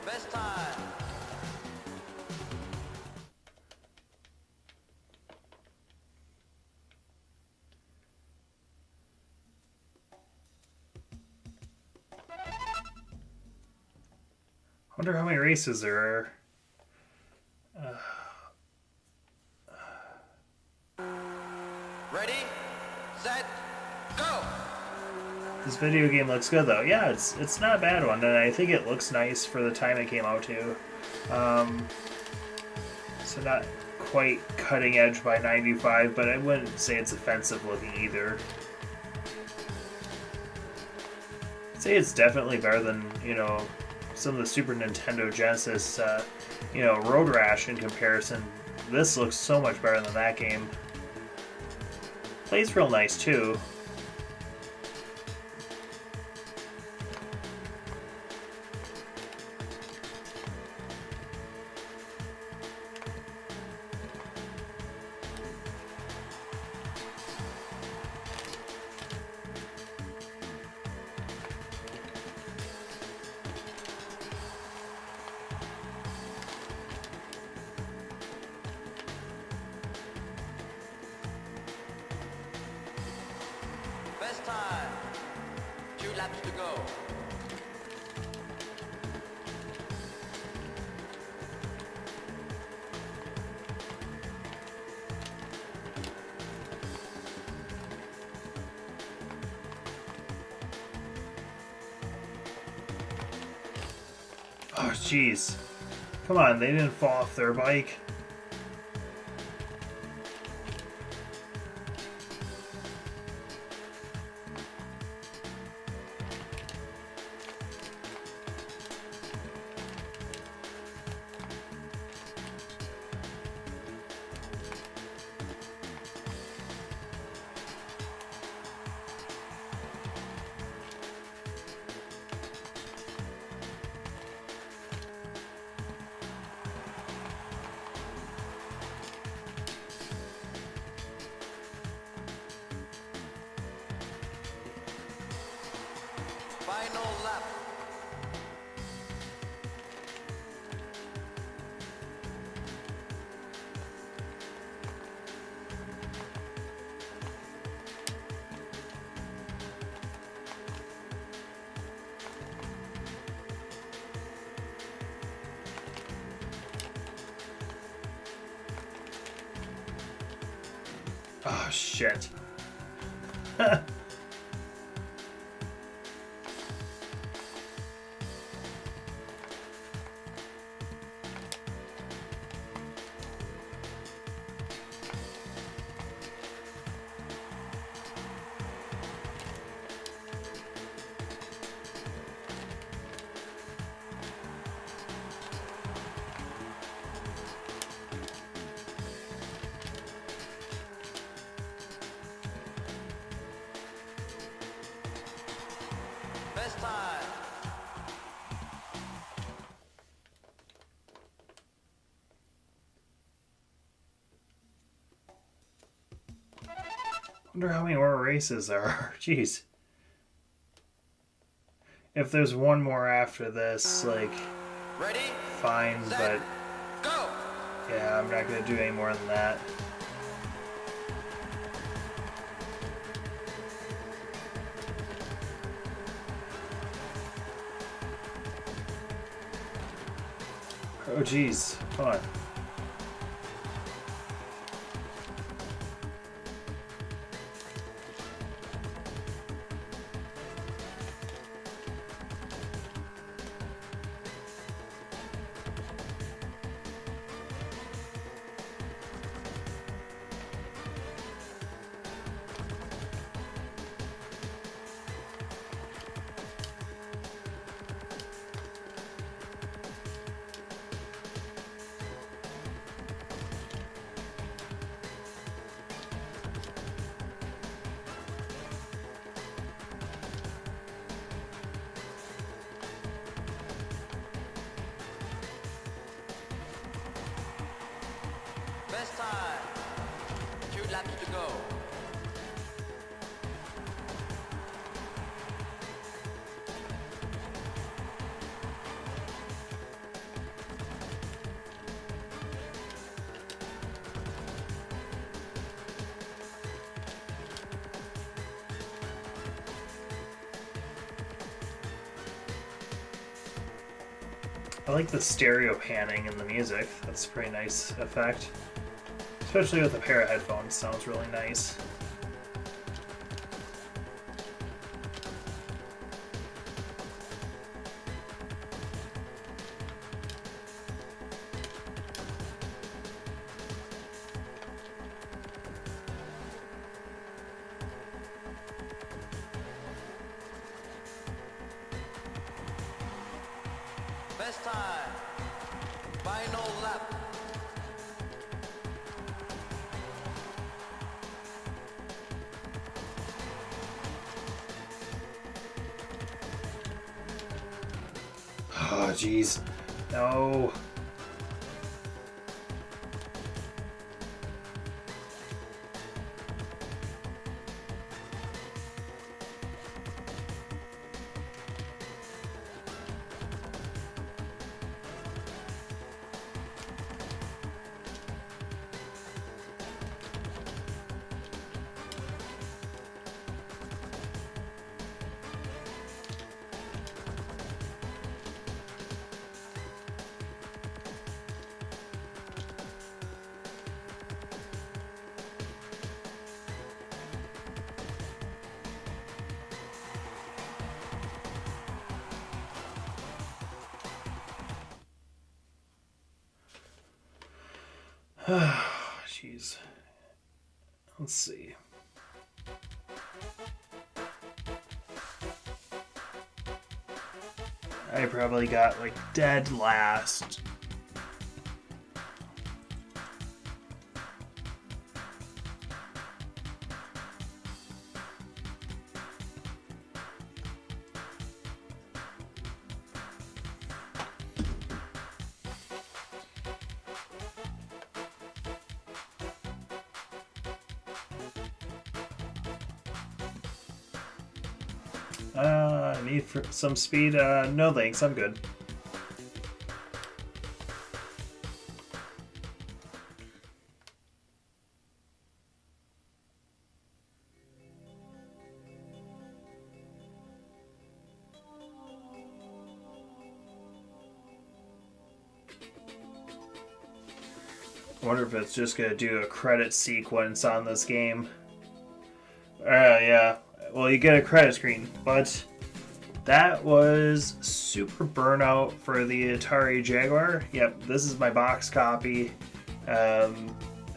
Best time. I wonder how many races there are. Ready, set, go! This video game looks good though. Yeah, it's not a bad one, and I think it looks nice for the time it came out too. So not quite cutting edge by 95, but I wouldn't say it's offensive looking either. I'd say it's definitely better than, some of the Super Nintendo Genesis, Road Rash in comparison. This looks so much better than that game. Plays real nice too. laps to go. Oh, jeez. Come on, they didn't fall off their bike. Final lap. Oh, shit. Best time. Wonder how many more races there are. Jeez. If there's one more after this, like, Ready? fine, Set. but Go. yeah, I'm not gonna do any more than that. Oh, jeez. Come on. Best time. 2 laps to go. I like the stereo panning in the music. That's a pretty nice effect. Especially with a pair of headphones, sounds really nice. Best time. Final lap. Oh, jeez. No. Jeez. Let's see. I probably got like dead last. Need for some speed? No thanks, I'm good. I wonder if it's just gonna do a credit sequence on this game. Yeah. Well, you get a credit screen, but that was Super Burnout for the Atari Jaguar. Yep, this is my box copy. I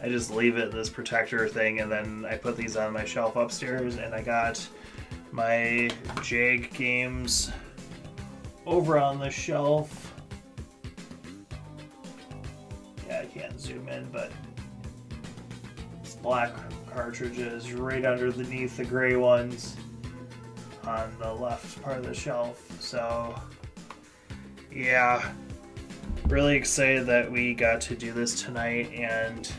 just leave it in this protector thing, and then I put these on my shelf upstairs, and I got my Jag games over on the shelf. Yeah, I can't zoom in, but it's black cartridges right underneath the gray ones on the left part of the shelf. So yeah, really excited that we got to do this tonight. And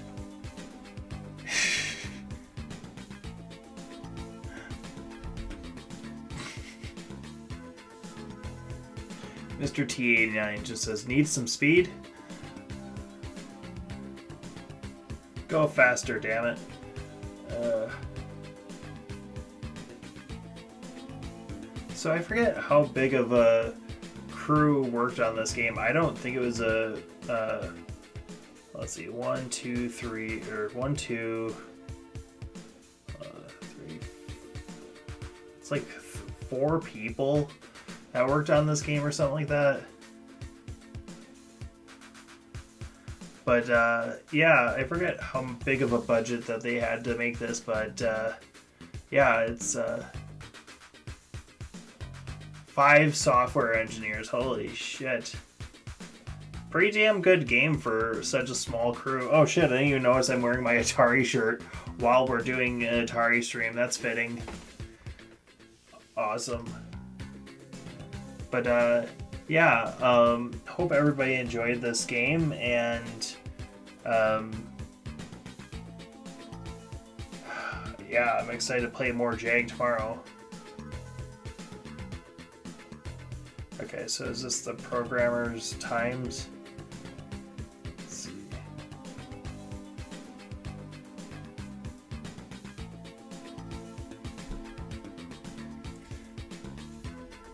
Mr. T89 just says, need some speed? Go faster, damn it. So I forget how big of a crew worked on this game. I don't think it was a, let's see, 1, 2, 3, or 1, 2, 3. It's like 4 people that worked on this game or something like that. But yeah, I forget how big of a budget that they had to make this, but yeah, it's 5 software engineers. Holy shit. Pretty damn good game for such a small crew. Oh shit, I didn't even notice I'm wearing my Atari shirt while we're doing an Atari stream. That's fitting. Awesome. But yeah, hope everybody enjoyed this game, and yeah, I'm excited to play more Jag tomorrow. Okay, so is this the programmer's times? Let's see.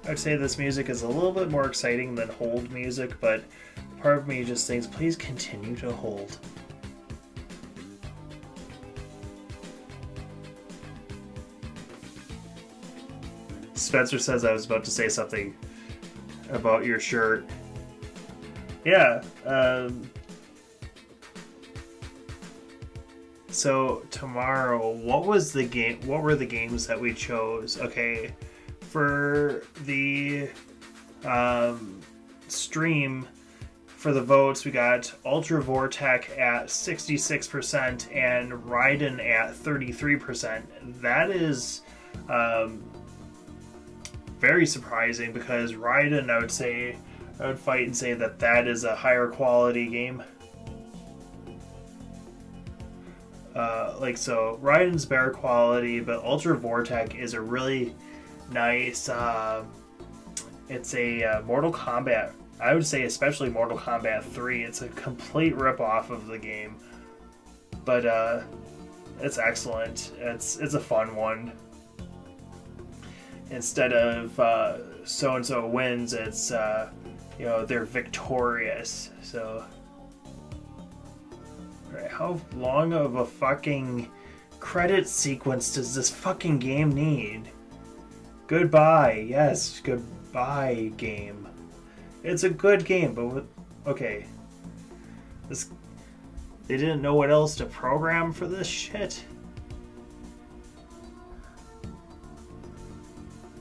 I'd say this music is a little bit more exciting than hold music, but part of me just thinks, please continue to hold. Spencer says I was about to say something about your shirt. Yeah. So tomorrow, what was the game? What were the games that we chose? Okay, for the stream, for the votes, we got Ultra Vortec at 66% and Raiden at 33%. That is very surprising, because Raiden, I would fight and say that that is a higher quality game. So Raiden's better quality, but Ultra Vortec is a really nice, it's a Mortal Kombat, I would say especially Mortal Kombat 3, it's a complete rip-off of the game, but it's excellent. It's a fun one. Instead of so-and-so wins, it's they're victorious. So right, how long of a fucking credit sequence does this fucking game need? Goodbye. Yes, goodbye game. It's a good game, but okay. They didn't know what else to program for this shit.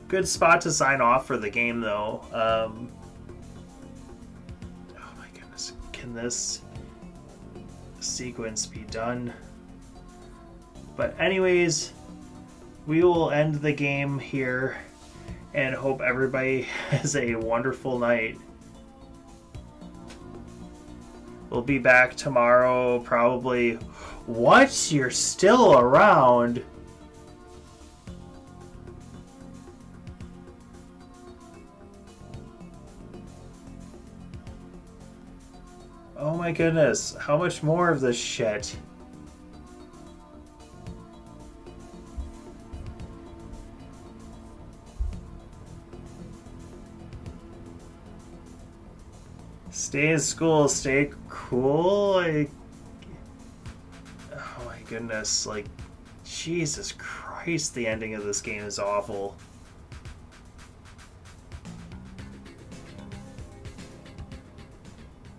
Good spot to sign off for the game, though. Oh my goodness. Can this sequence be done? But anyways, we will end the game here and hope everybody has a wonderful night. We'll be back tomorrow, probably. What? You're still around? Oh my goodness, how much more of this shit? Stay in school, stay cool. Oh my goodness, like, Jesus Christ, the ending of this game is awful.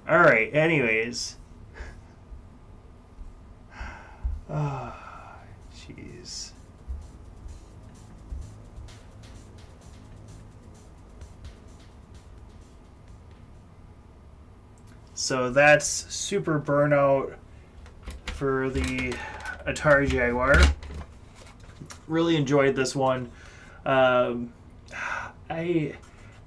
Alright, anyways. Ah, jeez. So that's Super Burnout for the Atari Jaguar. Really enjoyed this one. I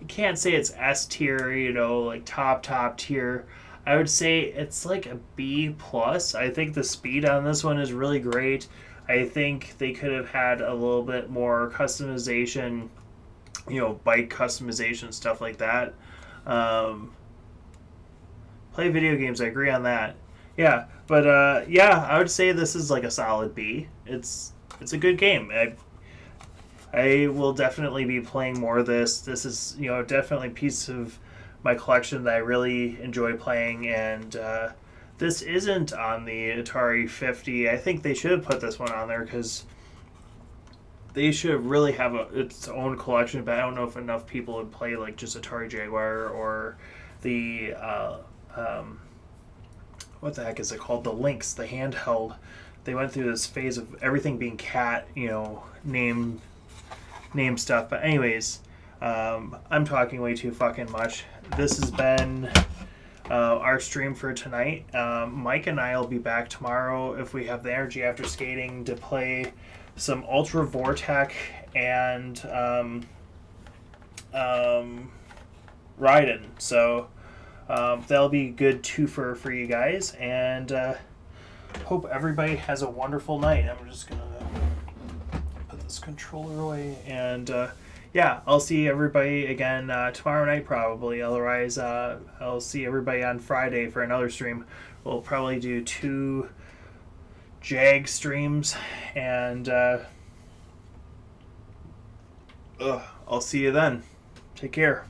can't say it's S tier, you know, like top tier. I would say it's like a B plus. I think the speed on this one is really great. I think they could have had a little bit more customization, you know, bike customization, stuff like that. Play video games, I agree on that. Yeah, but yeah, I would say this is like a solid B. It's a good game. I will definitely be playing more of this. This is, you know, definitely a piece of my collection that I really enjoy playing, and this isn't on the Atari 50. I think they should have put this one on there because they should really have its own collection, but I don't know if enough people would play like just Atari Jaguar or the what the heck is it called? The Lynx, the handheld. They went through this phase of everything being cat, you know, name stuff. But anyways, I'm talking way too fucking much. This has been our stream for tonight. Mike and I will be back tomorrow if we have the energy after skating to play some Ultra Vortec and Raiden. So that'll be a good twofer for you guys, and hope everybody has a wonderful night. I'm just gonna put this controller away, and yeah, I'll see everybody again tomorrow night probably. Otherwise, I'll see everybody on Friday for another stream. We'll probably do 2 Jag streams, and I'll see you then. Take care.